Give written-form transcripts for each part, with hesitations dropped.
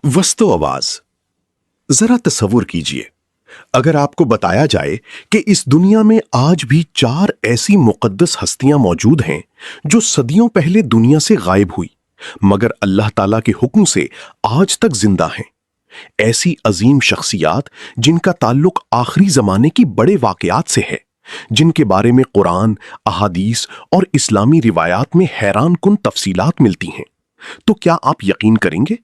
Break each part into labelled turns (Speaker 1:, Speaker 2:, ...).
Speaker 1: वस्तो आवाज। जरा तसव्वुर कीजिए, अगर आपको बताया जाए कि इस दुनिया में आज भी 4 ऐसी मुकद्दस हस्तियां मौजूद हैं जो सदियों पहले दुनिया से गायब हुई मगर अल्लाह ताला के हुक्म से आज तक जिंदा हैं। ऐसी अजीम शख्सियात जिनका ताल्लुक आखिरी जमाने की बड़े वाकयात से है, जिनके बारे में कुरान, अहादीस और इस्लामी रिवायात में हैरान कुन तफसीलात मिलती हैं, तो क्या आप यकीन करेंगे?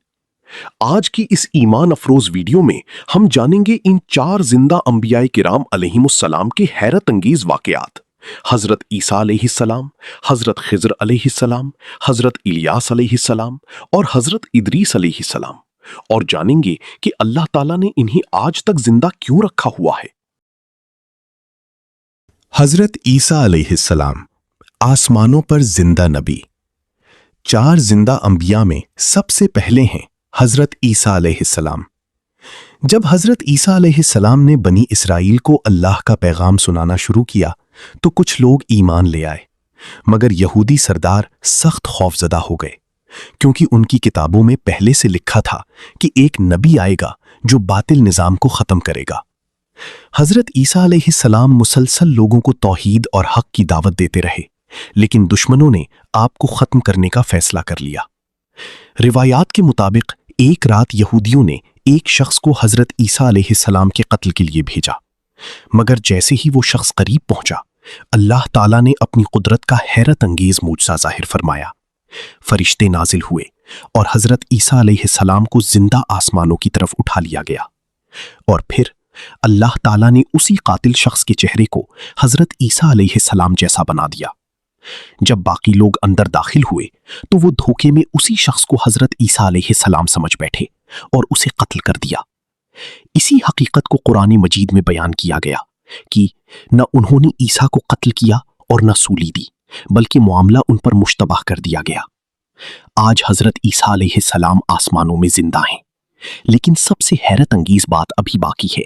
Speaker 1: आज की इस ईमान अफरोज वीडियो में हम जानेंगे इन 4 जिंदा अंबियाए किराम अलैहिमुस्सलाम के हैरत अंगेज वाकयात। हजरत ईसा अलैहिस्सलाम, हजरत खिज़र अलैहिस्सलाम, हजरत इलियास अलैहिस्सलाम और हजरत इदरीस अलैहिस्सलाम, और जानेंगे कि अल्लाह ताला ने इन्हें आज तक जिंदा क्यों रखा हुआ है।
Speaker 2: हजरत ईसा अलैहिस्सलाम आसमानों पर जिंदा नबी। 4 जिंदा अंबिया में सबसे पहले हैं हजरत ईसा अलैहिस्सलाम। जब हजरत ईसा अलैहिस्सलाम ने बनी इसराइल को अल्लाह का पैगाम सुनाना शुरू किया तो कुछ लोग ईमान ले आए, मगर यहूदी सरदार सख्त खौफजदा हो गए, क्योंकि उनकी किताबों में पहले से लिखा था कि एक नबी आएगा जो बातिल निजाम को खत्म करेगा। हजरत ईसा अलैहिस्सलाम मुसलसल लोगों को तौहीद और हक की दावत देते रहे, लेकिन दुश्मनों ने आपको खत्म करने का फैसला कर लिया। रिवायात के मुताबिक एक रात यहूदियों ने एक शख्स को हजरत ईसा अलैहिस्सलाम के कत्ल के लिए भेजा, मगर जैसे ही वो शख्स करीब पहुंचा, अल्लाह ताला ने अपनी कुदरत का हैरत अंगेज मूजज़ा जाहिर फरमाया। फरिश्ते नाजिल हुए और हजरत ईसा अलैहिस्सलाम को जिंदा आसमानों की तरफ उठा लिया गया, और फिर अल्लाह ताला ने उसी कातिल शख्स के चेहरे को हजरत ईसा अलैहिस्सलाम जैसा बना दिया। जब बाकी लोग अंदर दाखिल हुए तो वो धोखे में उसी शख्स को हजरत ईसा अलैहिस्सलाम समझ बैठे और उसे कत्ल कर दिया। इसी हकीकत को कुरान मजीद में बयान किया गया कि न उन्होंने ईसा को कत्ल किया और न सूली दी, बल्कि मामला उन पर मुश्तबह कर दिया गया। आज हजरत ईसा अलैहिस्सलाम आसमानों में जिंदा हैं, लेकिन सबसे हैरत अंगेज बात अभी बाकी है।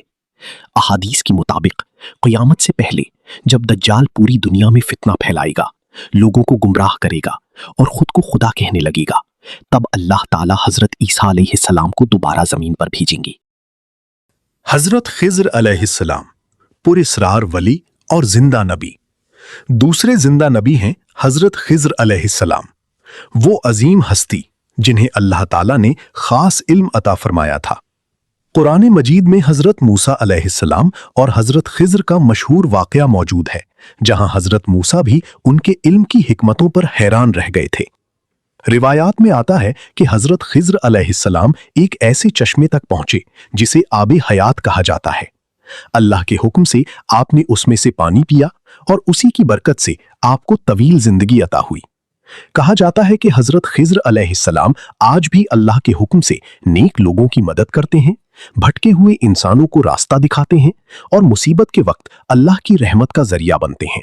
Speaker 2: अहादीस के मुताबिक क़यामत से पहले जब दज्जाल पूरी दुनिया में फितना फैलाएगा, लोगों को गुमराह करेगा और खुद को खुदा कहने लगेगा, तब अल्लाह ताला हजरत ईसा अलैहिस्सलाम को दोबारा जमीन पर भेजेंगे।
Speaker 1: हजरत खिज़र अलैहिस्सलाम पुरस्रार वली और जिंदा नबी। दूसरे जिंदा नबी हैं हजरत खिज़र अलैहिस्सलाम, वो अजीम हस्ती जिन्हें अल्लाह ताला ने खास इल्म अता फरमाया था। कुरान मजीद में हजरत मूसा अलैहिस्सलाम और हजरत खिज़र का मशहूर वाक़या मौजूद है, जहां हजरत मूसा भी उनके इल्म की हिकमतों पर हैरान रह गए थे। रिवायात में आता है कि हजरत खिज़र अलैहिस्सलाम एक ऐसे चश्मे तक पहुंचे जिसे आबे हयात कहा जाता है। अल्लाह के हुक्म से आपने उसमें से पानी पिया और उसी की बरकत से आपको तवील जिंदगी अता हुई। कहा जाता है कि हजरत खिज़र अलैहिस्सलाम आज भी अल्लाह के हुक्म से नेक लोगों की मदद करते हैं, भटके हुए इंसानों को रास्ता दिखाते हैं और मुसीबत के वक्त अल्लाह की रहमत का जरिया बनते हैं।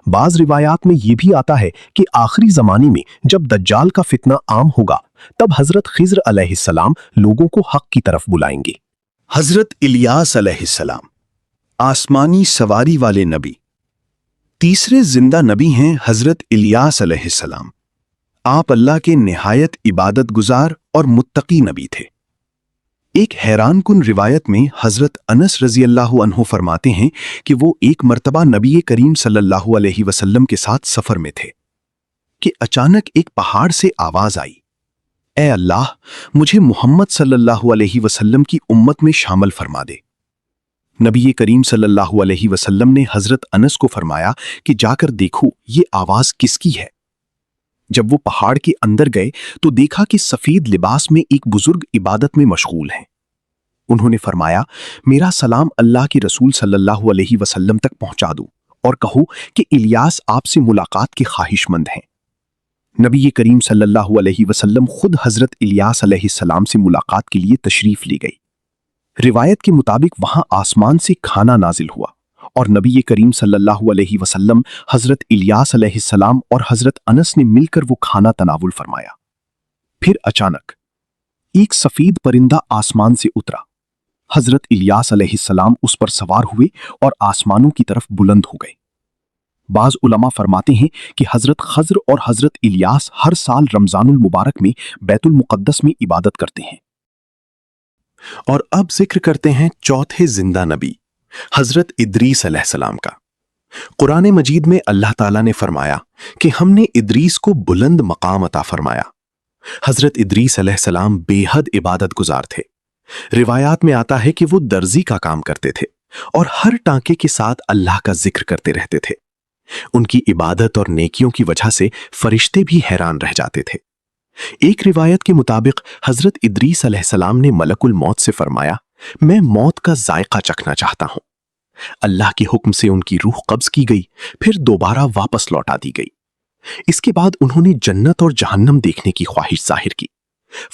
Speaker 1: बाज रिवायात में यह भी आता है कि आखिरी जमाने में जब दज्जाल का फितना आम होगा, तब हजरत खिज़र अलैहिस्सलाम लोगों को हक की तरफ बुलाएंगे।
Speaker 3: हजरत इलियास अलैहिस्सलाम आसमानी सवारी वाले नबी। तीसरे जिंदा नबी हैं हजरत इलियास अलैहिस्सलाम। आप अल्लाह के निहायत इबादत गुजार और मुत्तकी नबी थे। एक हैरान कुन रिवायत में हजरत अनस रजी अल्लाह अन्हु फरमाते हैं कि वो एक मर्तबा नबी करीम सल्लल्लाहु अलैहि वसल्लम के साथ सफर में थे कि अचानक एक पहाड़ से आवाज आई, ए अल्लाह, मुझे मोहम्मद सल्लल्लाहु अलैहि वसल्लम की उम्मत में शामिल फरमा दे। नबी करीम सल्लल्लाहु अलैहि वसल्लम ने हजरत अनस को फरमाया कि जाकर देखो ये आवाज किसकी है। जब वो पहाड़ के अंदर गए तो देखा कि सफेद लिबास में एक बुजुर्ग इबादत में मशगूल हैं। उन्होंने फरमाया, मेरा सलाम अल्लाह के रसूल सल्लल्लाहु अलैहि वसल्लम तक पहुंचा दो और कहो कि इलियास आपसे मुलाकात के ख्वाहिशमंद हैं। नबी करीम सल्लल्लाहु अलैहि वसल्लम खुद हजरत इलियास अलैहिस्सलाम से मुलाकात के लिए तशरीफ ले गई। रिवायत के मुताबिक वहां आसमान से खाना नाजिल हुआ और नबी करीम सल्लल्लाहु अलैहि वसल्लम, हजरत इलियास अलैहिस्सलाम और हजरत अनस ने मिलकर वो खाना तनावुल फरमाया। फिर अचानक एक सफेद परिंदा आसमान से उतरा। हजरत इलियास अलैहिस्सलाम उस पर सवार हुए और आसमानों की तरफ बुलंद हो गए। बाज उलमा फरमाते हैं कि हजरत खज़र और हजरत इलियास हर साल रमजानुल मुबारक में बैतुल मुक़द्दस में इबादत करते हैं।
Speaker 2: اور اب ذکر کرتے ہیں چوتھے زندہ نبی حضرت ادریس علیہ السلام کا۔ قرآن مجید میں اللہ تعالیٰ نے فرمایا کہ ہم نے ادریس کو بلند مقام عطا فرمایا۔ حضرت ادریس علیہ السلام بے حد عبادت گزار تھے۔ روایات میں آتا ہے کہ وہ درزی کا کام کرتے تھے اور ہر ٹانکے کے ساتھ اللہ کا ذکر کرتے رہتے تھے۔ ان کی عبادت اور نیکیوں کی وجہ سے فرشتے بھی حیران رہ جاتے تھے۔ ایک روایت کے مطابق حضرت ادریس علیہ السلام نے ملک الموت سے فرمایا، میں موت کا ذائقہ چکھنا چاہتا ہوں۔ اللہ کے حکم سے ان کی روح قبض کی گئی، پھر دوبارہ واپس لوٹا دی گئی۔ اس کے بعد انہوں نے جنت اور جہنم دیکھنے کی خواہش ظاہر کی۔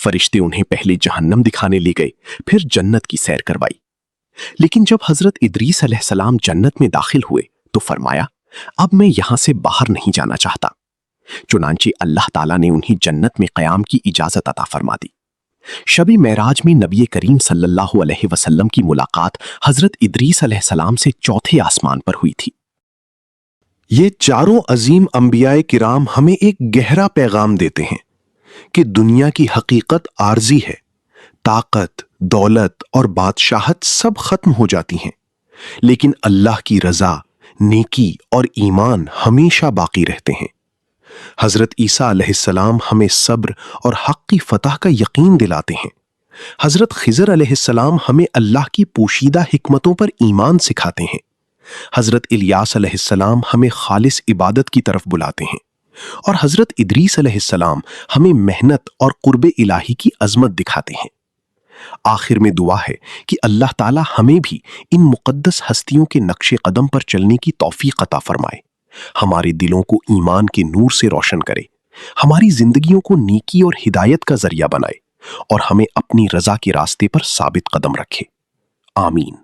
Speaker 2: فرشتے انہیں پہلے جہنم دکھانے لے گئے، پھر جنت کی سیر کروائی۔ لیکن جب حضرت ادریس علیہ السلام جنت میں داخل ہوئے تو فرمایا، اب میں یہاں سے باہر نہیں جانا چاہتا۔ چنانچہ اللہ تعالیٰ نے انہیں جنت میں قیام کی اجازت عطا فرما دی۔ شب معراج میں نبی کریم صلی اللہ علیہ وسلم کی ملاقات حضرت ادریس علیہ السلام سے چوتھے آسمان پر ہوئی تھی۔
Speaker 3: یہ چاروں عظیم انبیاء کرام ہمیں ایک گہرا پیغام دیتے ہیں کہ دنیا کی حقیقت عارضی ہے۔ طاقت، دولت اور بادشاہت سب ختم ہو جاتی ہیں، لیکن اللہ کی رضا، نیکی اور ایمان ہمیشہ باقی رہتے ہیں۔ حضرت عیسیٰ علیہ السلام ہمیں صبر اور حق کی فتح کا یقین دلاتے ہیں۔ حضرت خضر علیہ السلام ہمیں اللہ کی پوشیدہ حکمتوں پر ایمان سکھاتے ہیں۔ حضرت الیاس علیہ السلام ہمیں خالص عبادت کی طرف بلاتے ہیں، اور حضرت ادریس علیہ السلام ہمیں محنت اور قرب الہی کی عظمت دکھاتے ہیں۔ آخر میں دعا ہے کہ اللہ تعالی ہمیں بھی ان مقدس ہستیوں کے نقش قدم پر چلنے کی توفیق عطا فرمائے، ہمارے دلوں کو ایمان کے نور سے روشن کرے، ہماری زندگیوں کو نیکی اور ہدایت کا ذریعہ بنائے، اور ہمیں اپنی رضا کے راستے پر ثابت قدم رکھے۔ آمین۔